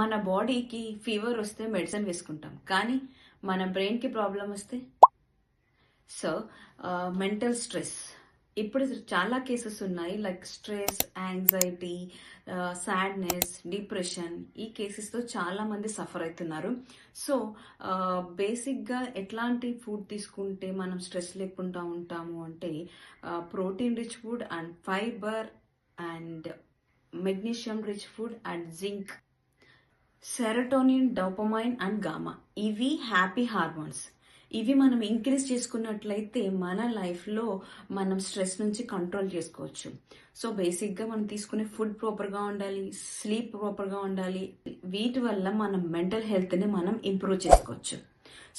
మన బాడీకి ఫీవర్ వస్తే మెడిసిన్ వేసుకుంటాం, కానీ మన బ్రెయిన్కి ప్రాబ్లం వస్తే సో మెంటల్ స్ట్రెస్ ఇప్పుడు చాలా కేసెస్ ఉన్నాయి. Like stress, anxiety, sadness, depression, ఈ కేసెస్తో చాలా మంది సఫర్ అవుతున్నారు. సో బేసిక్గా ఎట్లాంటి ఫుడ్ తీసుకుంటే మనం స్ట్రెస్ లేకుండా ఉంటాము అంటే protein rich food and fibre and magnesium rich food and zinc, serotonin, dopamine and gamma, ఇవి హ్యాపీ హార్మోన్స్. ఇవి మనం ఇంక్రీజ్ చేసుకున్నట్లయితే మన లైఫ్లో మనం స్ట్రెస్ నుంచి కంట్రోల్ చేసుకోవచ్చు. సో బేసిక్గా మనం తీసుకునే ఫుడ్ ప్రాపర్గా ఉండాలి, స్లీప్ ప్రాపర్గా ఉండాలి. వీటి వల్ల మనం మెంటల్ హెల్త్ని మనం ఇంప్రూవ్ చేసుకోవచ్చు.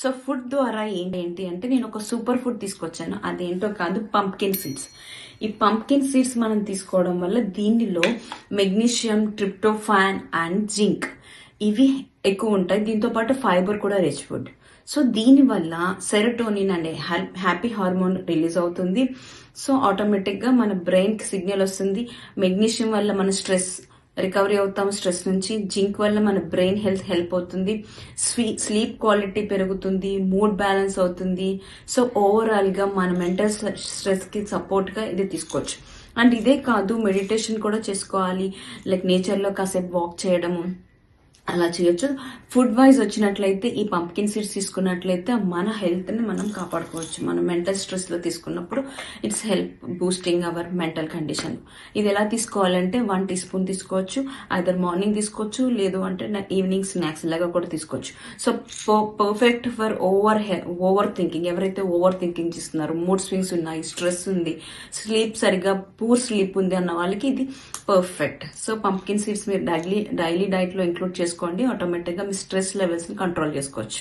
సో ఫుడ్ ద్వారా ఏంటి అంటే నేను ఒక సూపర్ ఫుడ్ తీసుకొచ్చాను. అదేంటో కాదు, పంప్కిన్ సీడ్స్. ఈ పంప్కిన్ సీడ్స్ మనం తీసుకోవడం వల్ల దీనిలో మెగ్నీషియం, ట్రిప్టోఫాన్ అండ్ జింక్ ఇవి ఎక్కువ ఉంటాయి. దీంతో పాటు ఫైబర్ కూడా రిచ్ ఫుడ్. సో దీనివల్ల సెరటోనిన్ అనే హ్యాపీ హార్మోన్ రిలీజ్ అవుతుంది. సో ఆటోమేటిక్గా మన బ్రెయిన్కి సిగ్నల్ వస్తుంది. మెగ్నీషియం వల్ల మన స్ట్రెస్ రికవరీ అవుతాం స్ట్రెస్ నుంచి. జింక్ వల్ల మన బ్రెయిన్ హెల్ప్ అవుతుంది. స్లీప్ క్వాలిటీ పెరుగుతుంది, మూడ్ బ్యాలెన్స్ అవుతుంది. సో ఓవరాల్గా మన మెంటల్ స్ట్రెస్కి సపోర్ట్గా ఇది తీసుకోవచ్చు. అండ్ ఇదే కాదు, మెడిటేషన్ కూడా చేసుకోవాలి. లైక్ నేచర్లో కాసేపు వాక్ చేయడము అలా చేయొచ్చు. ఫుడ్ వైజ్ వచ్చినట్లయితే ఈ పంప్కిన్ సీడ్స్ తీసుకున్నట్లయితే మన హెల్త్ని మనం కాపాడుకోవచ్చు. మనం మెంటల్ స్ట్రెస్లో తీసుకున్నప్పుడు it's help boosting hour mental condition. ఇది ఎలా తీసుకోవాలంటే 1 teaspoon తీసుకోవచ్చు. ఐదర్ మార్నింగ్ తీసుకోవచ్చు, లేదు అంటే ఈవినింగ్ స్నాక్స్ లాగా కూడా తీసుకోవచ్చు. So perfect for over thinking. ఎవరైతే ఓవర్ థింకింగ్ చేస్తున్నారో, మూడ్ స్వింగ్స్ ఉన్నాయి, స్ట్రెస్ ఉంది, సరిగ్గా పూర్ స్లీప్ ఉంది అన్న వాళ్ళకి ఇది పర్ఫెక్ట్. సో పంప్కిన్ సీడ్స్ మీరు డైలీ డైట్లో ఇంక్లూడ్ చేసుకోండి. ఆటోమేటిక్గా మీ స్ట్రెస్ లెవెల్స్ని కంట్రోల్ చేసుకోవచ్చు.